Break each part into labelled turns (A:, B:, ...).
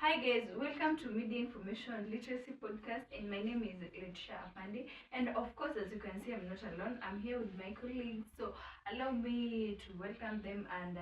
A: Hi guys, welcome to Media Information Literacy Podcast, and my name is Letisha Apandi. And of course, as you can see, I'm not alone. I'm here with my colleagues, so allow me to welcome them and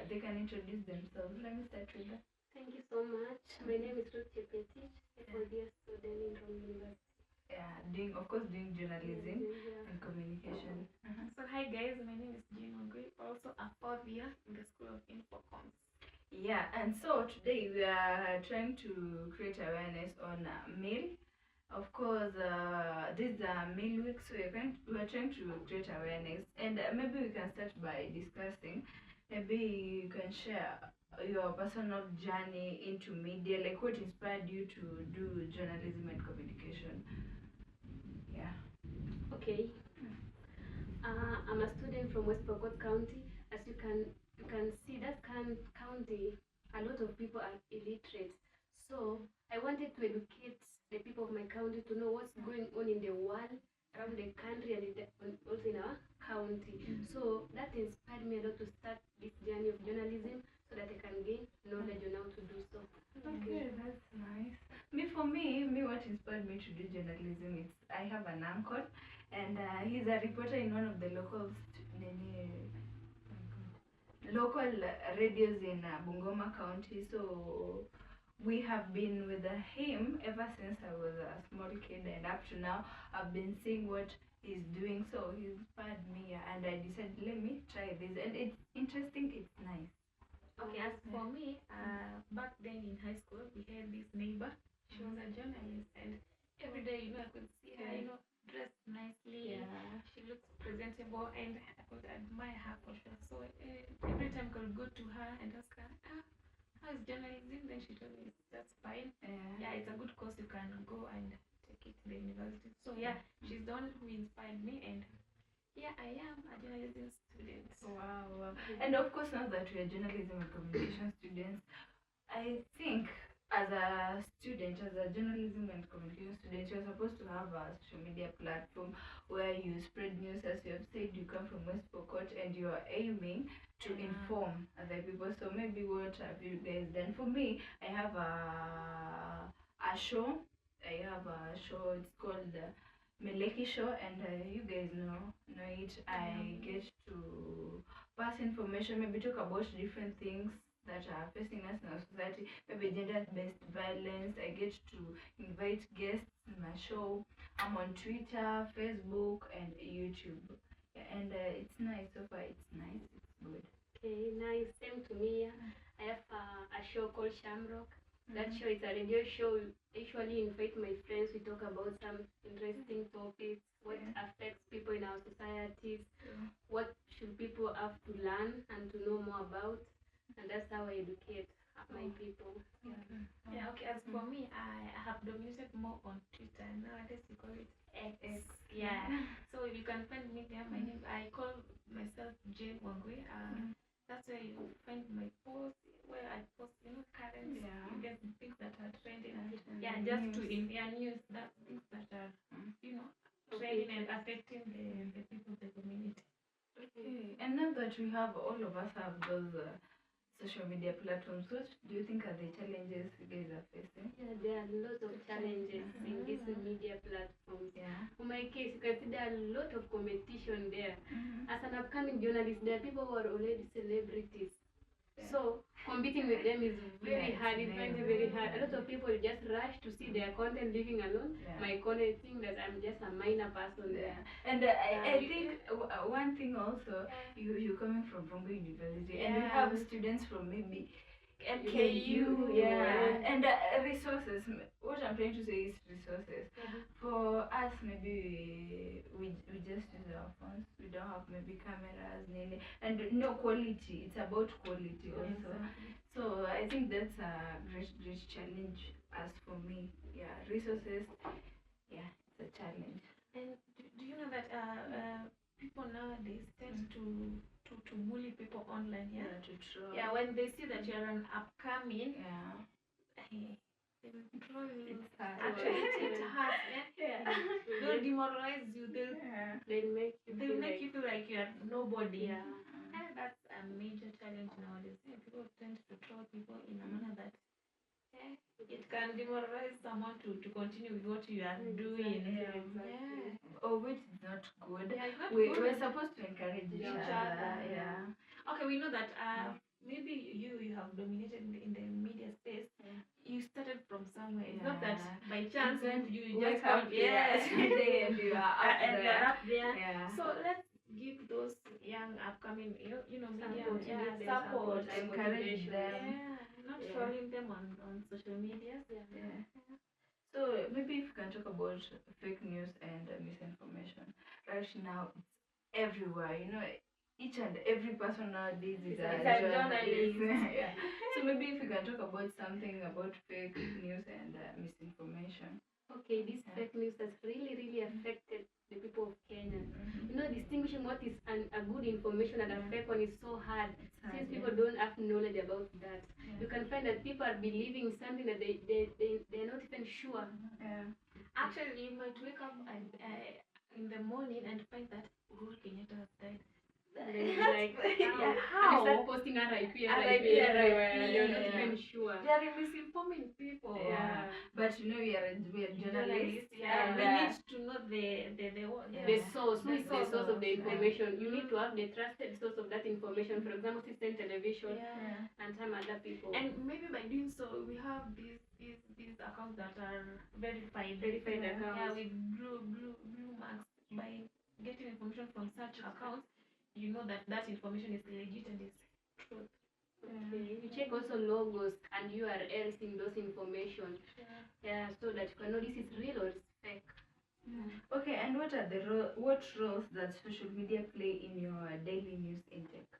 A: they can introduce themselves. Let me start with that.
B: Thank you so much. My name is Ruth Chepetich, a fourth-year student in Rome University.
A: Yeah, doing journalism and communication.
C: So hi guys, my name is Jane Ogui, also a fourth year in the School of Infocoms.
A: Yeah, and so today we are trying to create awareness on mail. Of course, this is a mail week, so we're trying to create awareness, and maybe we can start by discussing. Maybe you can share your personal journey into media, like what inspired you to do journalism and communication. Yeah.
B: Okay. I'm a student from West Pokot County. As you can see, that county, a lot of people are illiterate. So I wanted to educate the people of my county to know what's going on in the world, around the country, and also in our county. So that inspired me a lot to start this journey of journalism, so that I can gain knowledge on how to do so.
A: Okay, that's nice. For me, what inspired me to do journalism is I have an uncle, and he's a reporter in one of the local radios in Bungoma County. So we have been with him ever since I was a small kid, and up to now I've been seeing what he's doing. So he inspired me, and I decided let me try this, and it's interesting. It's nice.
C: Okay, as for me, back then in high school, we had this neighbor. She was a journalist, and every day, I could see her, dressed nicely.
A: Yeah.
C: She looks presentable, and I could admire her for sure. So every time I could go to her and ask her, how is journalism? Then she told me that's fine. Yeah, it's a good course. You can go and take it to the university. So yeah, she's the one who inspired me, and yeah, I am a journalism student.
A: Wow. And of course, now that we are journalism and communication students, I think as a student, as a journalism and communication student, you're supposed to have a social media platform where you spread news. As you have said, you come from West Pokot and you are aiming to inform other people. So maybe what have you guys done? For me, I have a show. I have a show. It's called Meleki Show, and you guys know it. I get to pass information, maybe talk about different things that are facing us in our society, maybe gender-based violence. I get to invite guests in my show. I'm on Twitter, Facebook, and YouTube. Yeah, and it's nice. So far, it's nice. It's good.
B: Okay, nice. Same to me. I have a show called Shamrock. That show is a radio show. I usually invite my friends. We talk about some interesting topics, what affects people in our societies, what should people have to learn and to know more about, and that's how I educate my people.
C: Yeah, okay. As for me, I have dominated more on Twitter. Nowadays, we call it X. Yeah. So you can find me there. My name, I call myself Jane Wangwe. That's where you find my posts, where I post, current, you get things that are trending. Yeah, just to news, that things that are, trending and affecting the people, the community.
A: Okay. And now that we have, all of us have those social media platforms, what do you think are the challenges you guys are facing?
B: Yeah, there are lots of challenges in these media platforms.
A: Yeah.
B: For my case, you can see there are a lot of competition there. As an upcoming journalist, there are people who are already celebrities. So competing with them is very hard. It's going to be very hard. A lot of people just rush to see their content, leaving alone my content, think that I'm just a minor person there.
A: And I think one thing also, you coming from Bongo University, and we have students from maybe MKU, and resources. What I'm trying to say is resources. For us, maybe we just use our phones. We don't have maybe cameras, and no quality. It's about quality also. So I think that's a great challenge as for me. Yeah, resources. Yeah, it's a challenge.
C: And do you know that people nowadays tend to bully people online? Yeah,
A: to troll.
C: Yeah, when they see that you're an upcoming, they will troll you.
A: It's hard.
C: Actually, it hurts. They'll demoralize you.
B: They'll make
C: you feel like you're nobody.
B: Yeah.
C: That's a major challenge nowadays. People tend to troll people in a manner that can demoralize someone to continue with what you are doing.
A: Yeah,
B: exactly.
A: Or which is not good.
C: Yeah, it's not
A: We're
C: good.
A: supposed to encourage each
C: Each
A: other.
C: other,
A: Yeah.
C: Okay, we know that maybe you have dominated in the media space.
A: Yeah.
C: You started from somewhere. It's not that
A: Yeah.
C: by chance you
A: wake
C: just
A: up
C: found yes.
A: today and you are up
C: and
A: there.
C: you're up there.
A: Yeah.
C: So let's give those young upcoming media
B: Support,
C: yeah,
B: give them
C: support.
B: and
A: Encourage
B: motivation.
A: them.
C: Yeah, not
A: Yeah.
C: following them on social media.
A: Yeah. So maybe if you can talk about fake news and misinformation. Right now it's everywhere. Each and every person nowadays is
C: Is
A: a
C: a
A: journalist.
C: journalist.
A: Yeah. So maybe if you can talk about something about fake news and misinformation.
B: Okay, this
A: Yeah.
B: fake news has really affected the people of Kenya. Distinguishing what is a good information and a fake one is so hard since people don't have knowledge about that. You can find that people are believing something that they're not even sure.
A: Yeah.
C: Actually, you might wake up and in the morning and find that Uhuru Kenyatta has died.
B: And then you're like,
C: Yeah,
B: how? And they
C: how?
B: start posting RIP
C: RIP
B: everywhere, and you're not
A: yeah.
B: even sure.
C: They are misinforming people.
A: Yeah. But we are journalists.
C: Yeah,
A: And,
C: we need to know
B: The source, who is the source of the information? You need to have the trusted source of that information. For example, Citizen Television and some other people.
C: And maybe by doing so, we have these accounts that are verified.
B: Verified accounts.
C: Yeah, with blue marks. By getting information from such accounts, you know that information is legit and is truth.
B: Okay. You check also logos and URLs in those information. Yeah, so that you can know this is real or it's fake.
A: Okay, and what are what roles does social media play in your daily news intake?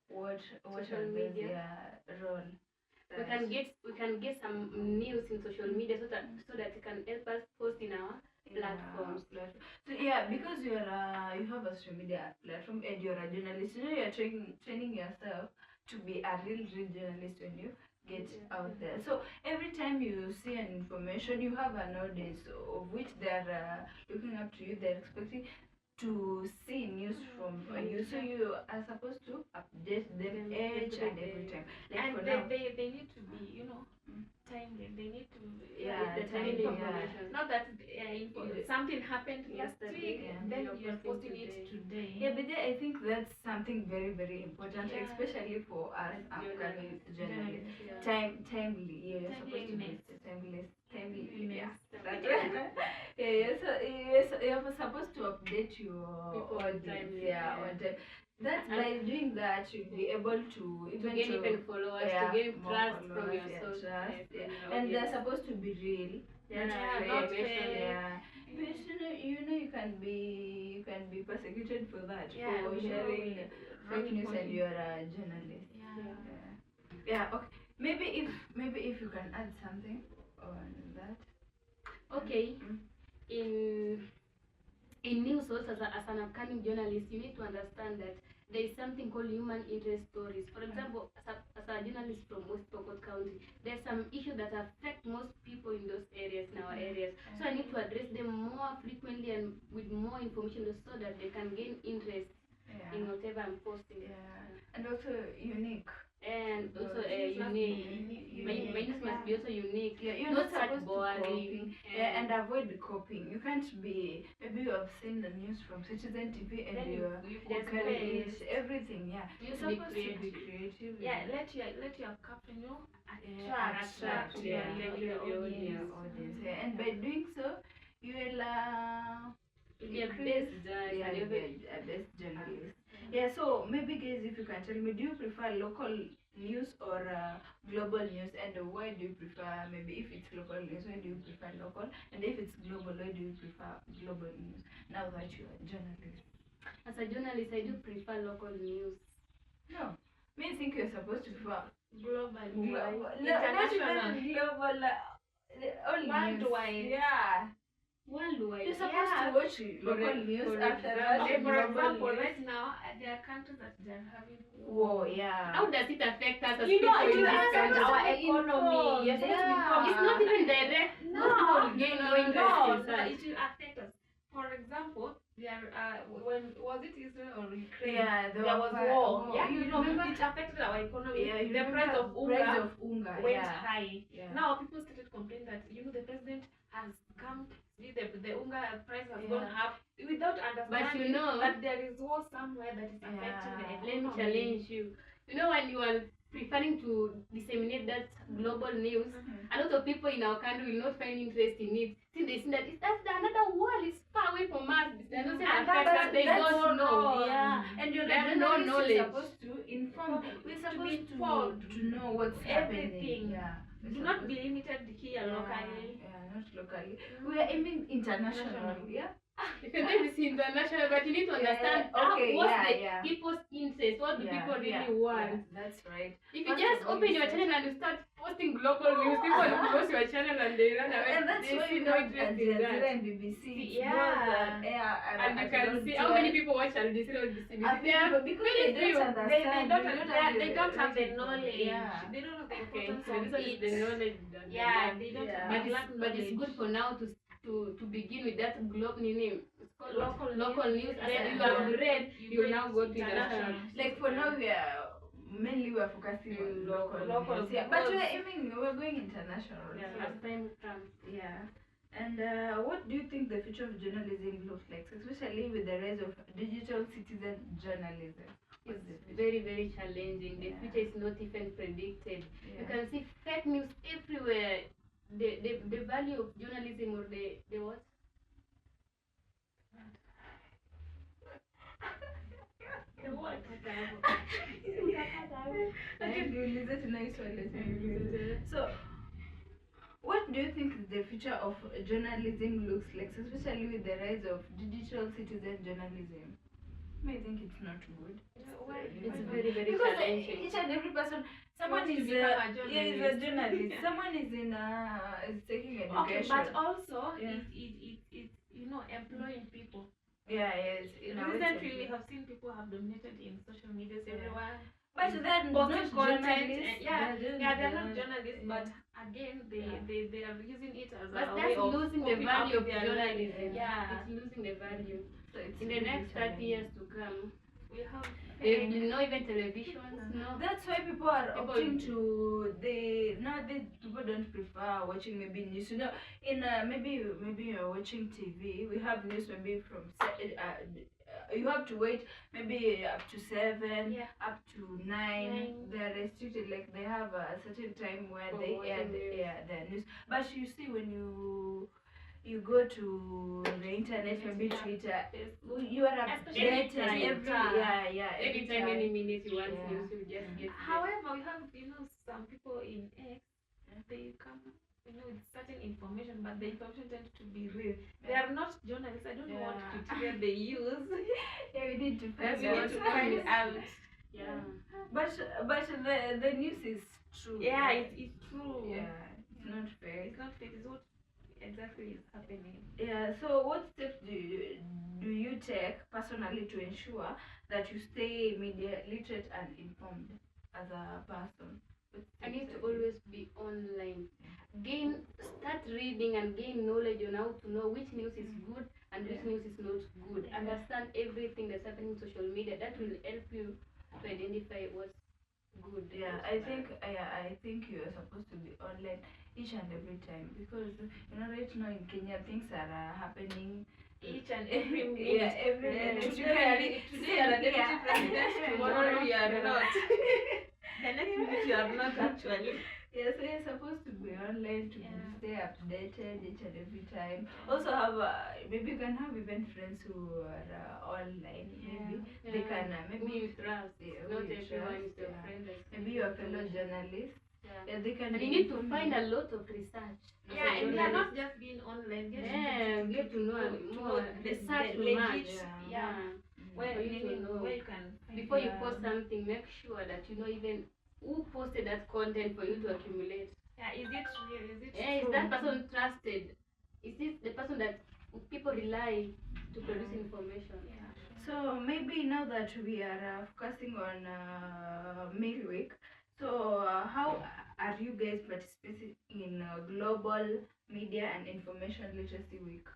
A: What
B: Social
A: are those
B: media?
A: role?
B: We can get some news in social media so that it can help us post in our platforms.
A: So yeah, because you have a social media platform and you're a journalist, you're training yourself to be a real journalist when you get out there. So every time you see an information, you have an audience of which they're looking up to you. They're expecting to see news from you, so you are supposed to update them each and every time. Like
C: And
A: for now,
C: they need to be timely. They need to
B: timely
C: information. Not that something happened last
B: Yesterday,
C: week,
B: and
C: then
B: you're
C: you're
B: posting
C: posting it today.
A: yeah, but I think that's something very important,
C: Yeah.
A: especially for us upcoming journalists. Timely, yeah, you're supposed to be timely. Yeah, that yeah. So you're supposed to update your
B: People on
A: audience,
B: time,
A: on time. That's by doing that you'll be able to
B: even followers, to gain
A: more
B: trust from
A: followers,
B: your source.
A: and they're supposed to be real.
C: not fake.
A: Yeah. But you can be persecuted for that,
C: Yeah,
A: for
C: we
A: sharing
C: know
A: fake news and
C: information.
A: you're a journalist. Yeah. Okay. Maybe if you can add something on that.
B: Okay. In news also, as an upcoming journalist, you need to understand that there is something called human interest stories. For example, as a journalist from West Pokot County, there's some issues that affect most people in those areas, in our areas. So I need to address them more frequently and with more information so that they can gain interest in whatever I'm posting.
A: And also unique.
B: And also unique. My news must be also unique.
A: Yeah, you're
B: not
A: not
B: such
A: supposed
B: boring.
A: to copy. And avoid copying. You can't be. Maybe you have seen the news from Citizen TV and
C: Then
A: you
C: just
A: can
C: paste.
A: everything. Yeah,
B: You
A: you're
B: should be
A: supposed to be
B: creative.
A: creative.
C: Yeah, let your caption
A: attract
C: your
A: audience. Yeah. And by doing so, you will
B: Be a
A: increase-
B: best judge
A: yeah,
B: and
A: be a best journalist. Yeah, so maybe guys, if you can tell me, do you prefer local news or global news, and why do you prefer? Maybe if it's local news, why do you prefer local, and if it's global, why do you prefer global news? Now that you are a journalist.
B: As a journalist, I do prefer local news.
A: No, me think you're supposed to prefer
C: global,
A: global,
C: international,
A: global, all
C: worldwide.
A: news. Yeah.
B: Worldwide.
A: You're supposed to watch local news after that.
C: Okay, for
A: global
C: example,
A: news.
C: right now there are countries that they're having
A: Whoa, yeah.
B: How does it affect us as
C: You know,
B: people in
C: it
B: this
C: affects
B: country?
C: our economy. You're supposed to be informed.
B: It's not even direct.
C: No,
B: Most people gain no interest
C: no,
B: in that.
C: it will affect us. For example, there are when was it Israel or Ukraine?
A: Yeah,
C: There was
A: fire-
C: war. Yeah,
A: you
C: you know,
A: remember?
C: it affected our economy.
A: Yeah, you
C: the price
A: remember
C: of
A: price
C: unga
A: of unga,
C: went
A: yeah.
C: high.
A: Yeah.
C: Now people started complaining that the president has come. See, the unga price has gone
A: Yeah.
C: up without understanding
B: you know-
C: that there is war somewhere that is affecting the
A: Yeah.
B: Let me
C: economy.
B: challenge you. You know, when you are preferring to disseminate that global news,
A: Mhm.
B: a lot of people in our country will not find interest in it. Since they see that that's another world, it's far away from us. They're not saying
C: And
B: affect
C: that's-
B: us, they
C: that's
B: don't know.
A: Yeah, and you're
B: They
A: the
B: have no
A: journalist,
B: knowledge.
A: you're supposed to inform.
C: To
A: We're
C: be
A: supposed
C: informed.
A: to know what's
C: Everything.
A: happening. Yeah. We're
C: Do not
A: supposed-
C: be limited here locally.
A: Yeah, not locally. We are aiming international.
C: National.
A: Yeah.
B: You can take this international, but you need to understand
A: okay,
B: what's
A: yeah,
B: the
A: yeah.
B: people's interest, what do
A: Yeah,
B: people really
A: yeah,
B: want.
A: yeah, that's right.
B: If you
A: First
B: just
A: of all,
B: open
A: you
B: your
A: said-
B: channel and you start posting global news, people will close your channel and they run away.
A: And that's
B: They
A: why
B: see
A: we
B: no
A: have
B: interest
A: Al
B: in
A: Jazeera
B: that.
A: and BBC.
C: Yeah.
B: And you can see how many people watch Al Jazeera or BBC. They have
A: because
B: very
A: they
B: few.
A: don't understand.
C: They don't have the knowledge.
A: Yeah.
C: They don't have the
B: Okay,
C: importance
B: so
C: of
B: this one is
C: it.
B: the knowledge. that they
C: Yeah,
B: lack.
C: they don't
A: Yeah.
C: have
B: But
C: they lack
B: but it's good
C: knowledge.
B: for now to begin with that global name. It's called
C: Local
B: local news. As
C: Then
B: you have
A: yeah.
B: read, you will now go to
C: international.
B: international.
A: Like for now, we are focusing on local
C: local,
A: news. Yeah, but
C: because-
A: we're going international.
B: Yeah,
A: so-
B: as time comes.
A: Yeah. And what do you think the future of journalism looks like, especially with the rise of digital citizen journalism? What's the
B: It's
A: future?
B: very, very challenging. The
A: Yeah.
B: future is not even predicted.
A: Yeah.
B: You can see fake news everywhere. The value of journalism or the what?
C: The what?
A: Acha niulize tena hii swali, acha niulize. So, what do you think the future of journalism looks like, especially with the rise of digital citizen journalism? I think it's not good.
C: Why?
B: It's very, very
A: Because
B: challenging.
A: each and every person, someone
C: Wants to
A: is
C: become a
A: is a journalist. Someone is is taking
C: Okay,
A: education.
C: but also
A: Yeah.
C: it employing people.
A: Yeah, yes. You know,
C: Recently, we have seen people have dominated in social medias
A: Yeah.
C: everywhere.
A: but then
C: Posting
A: not
C: content,
A: journalists.
C: and yeah, they're not
A: journalists.
C: journalists,
A: Yeah.
C: but again, they are using it as
B: But
C: a way
B: that's
C: of
B: losing the
C: coping up
B: value of
C: with their
B: journalism.
C: life. Yeah,
B: It's losing the value.
A: So it's
B: In the
A: really
B: next 30
A: challenging.
B: years to come,
C: we have.
B: there will be no even televisions, no.
A: That's why people are
B: People-
A: opting to people don't prefer watching maybe news. You know, in maybe you're watching TV. We have news maybe from you have to wait maybe up to 7,
C: Yeah.
A: up to 9.
C: 9.
A: They're restricted. Like they have a certain time where
B: For
A: they air
B: watching news.
A: their news. But you see when you go to the internet, maybe
C: Yeah.
A: Twitter, you are
C: Especially
A: updated
B: anytime.
A: every
B: Anytime,
A: time.
B: any minute you want
A: Yeah.
B: news, you just get it.
C: However, we have some people in X. They come with certain information, but the information tends to be real. They are not journalists. I don't know what
A: Yeah.
C: criteria they use.
A: Yeah, we need to
B: That's
A: find
C: We
A: out.
C: need to find out.
B: Yeah.
A: But the news is true.
C: Yeah, it's true.
A: Yeah, it's not fake.
C: It's not fake. It's what exactly is happening.
A: Yeah. So what steps do you take personally to ensure that you stay media literate and informed as a person? What
B: I
A: steps
B: need to
A: have you-
B: always be online. Start reading and gain knowledge on how to know which news is good and which news is not good.
C: Yeah.
B: Understand everything that's happening on social media. That will help you to identify what's good.
A: Yeah,
B: what's
A: I
B: bad.
A: think you are supposed to be online each and every time because right now in Kenya things are happening
C: Each and every minute.
A: yeah, every
B: Yeah.
A: minute.
C: Today you are a deputy
A: Yeah.
C: president. Tomorrow you are not. The next minute you are not actually.
A: Yeah, so you're supposed to be online to
C: Yeah.
A: stay updated each and every time. Also have maybe you can have even friends who are online. Maybe they can
B: Who
A: maybe
B: you trust.
A: yeah, who
B: Not
A: you
B: everyone
A: trust,
B: is your
A: yeah.
B: friend. that's
A: maybe your fellow journalists.
B: Yeah.
A: Yeah, they can.
B: And you need to find a lot of research.
C: Yeah, and they are not just being online.
B: Get to know more.
C: the
B: Research
C: legit.
B: much.
C: Yeah. Where
B: For you to know.
C: where you can find
B: Before you
C: your-
B: post something, make sure that you know even who posted that content for you to accumulate.
C: Yeah, is it real? Is it
B: Yeah, is
C: true?
B: that person trusted? Is this the person that people rely to produce information?
C: Yeah.
A: So maybe now that we are focusing on Mill Week, so how are you guys participating in Global Media and Information Literacy Week?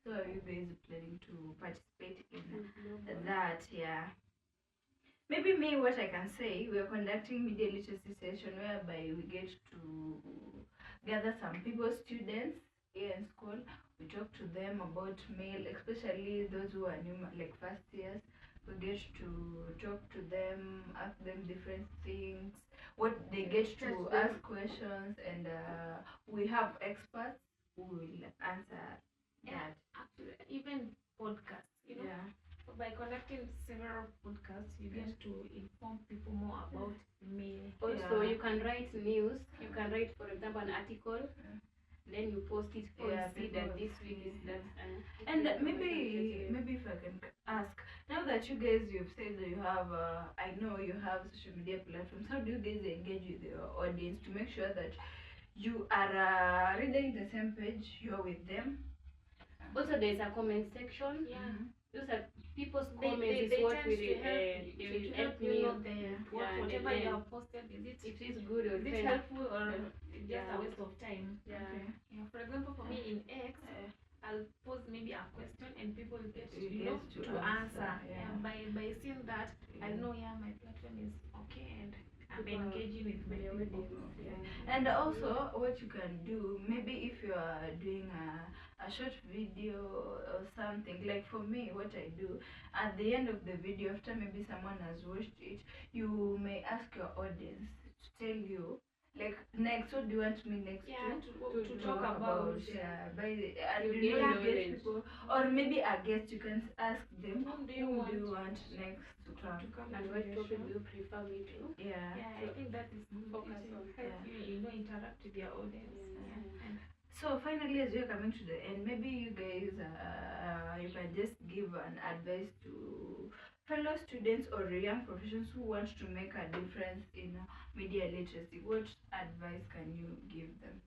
A: So are you guys planning to participate in
B: Global.
A: that? Yeah. Maybe me, what I can say, we are conducting media literacy session whereby we get to gather some people, students here in school. We talk to them about mail, especially those who are new, like first years. We get to talk to them, ask them different things, what they get to
B: Test them.
A: ask questions, and we have experts who will answer
C: Yeah,
A: that.
C: actually, even podcasts, you know,
A: Yeah.
C: by conducting several podcasts, you get to inform people more about mail.
B: Also,
A: Yeah.
B: you can write news. You can write, for example, an article. Then you post it. People
A: Yeah,
B: see
A: people
B: that
A: will
B: this week
A: see,
B: is that.
A: And
B: this is
A: maybe
B: information
A: maybe if I can ask, now that you guys you've said that you have, I know you have social media platforms. How do you guys engage with your audience to make sure that you are reading the same page, you're with them?
B: Also, there's a comment section.
C: Yeah.
B: Those are people's
C: They
B: comments. Is
C: they
B: what
C: tend
B: will
C: to help
B: they will
C: to
B: help
C: help you
B: me.
C: know the
B: Yeah, and
C: whatever
B: then
C: you have posted, is it
B: if it's good or
C: is it
B: kind.
C: helpful or just
B: Yeah.
C: a waste of time?
B: Yeah.
A: Okay.
C: Yeah, for example, for me in X,
A: Uh,
C: I'll pose maybe a question and people will get
A: You
C: you know
A: get to
C: to answer.
A: answer,
C: Yeah.
A: yeah.
C: By seeing that, I
A: Yeah.
C: know my platform is okay and I'm
B: People are
C: engaging with my
B: the
C: people.
B: audience.
A: Okay.
B: Yeah.
A: And also, what you can do, maybe if you are doing a short video or something, like for me, what I do, at the end of the video, after maybe someone has watched it, you may ask your audience to tell you, like, next, what do you want me next
C: Yeah,
A: to
C: to talk about.
A: yeah, and
B: You
A: you
B: gain
A: know you get
B: knowledge.
A: people, or maybe a guest, you can ask them,
C: Whom do
A: who
C: you
A: do
C: want
A: you want next to come?
C: to come
B: And
C: to
B: what
C: the
B: topic
C: show?
B: do you prefer me to?
A: Yeah.
C: Yeah, I think that is good.
B: Focus
C: It will
B: on.
C: help
A: Yeah.
C: you know, interact with your audience.
B: Yeah.
C: Yeah. And
A: So finally, as we're coming to the end, maybe you guys, you can just give an advice to fellow students or young professionals who want to make a difference in media literacy. What advice can you give them?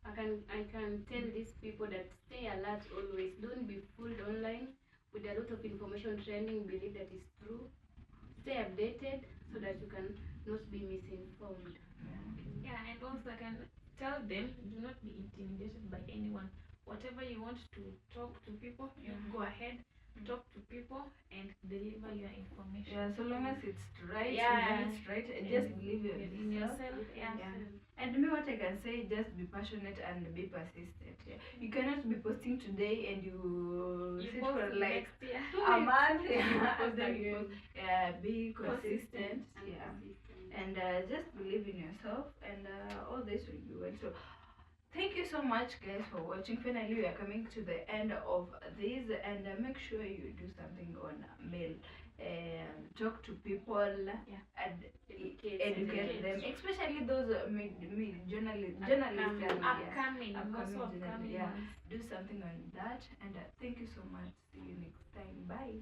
B: I can tell these people that stay alert always. Don't be fooled online with a lot of information trending. Believe that is true. Stay updated so that you can not be misinformed.
C: yeah, and also I can tell them, do not be intimidated by anyone. Whatever you want to talk to people, you go ahead, talk to people and deliver your information.
A: Yeah, so long as it's right,
C: Yeah.
A: when it's right, just believe
C: in yourself. Yeah.
A: And me, what I can say, just be passionate and be persistent. Yeah. You cannot be posting today and you
C: You
A: sit
C: post
A: for like
C: next year.
A: a month
B: You
A: and
B: post
A: then you
B: again.
A: post. Yeah, be consistent.
B: And
A: Yeah.
B: persistent.
A: And just believe in yourself, and all this will be well. So thank you so much, guys, for watching. Finally, we are coming to the end of this, and make sure you do something on mail. Talk to people and educate them, especially those journalists and
C: Upcoming,
A: upcoming
C: also
A: journalists.
C: upcoming
A: Yeah,
C: ones.
A: do something on that. And thank you so much. See you next time. Bye.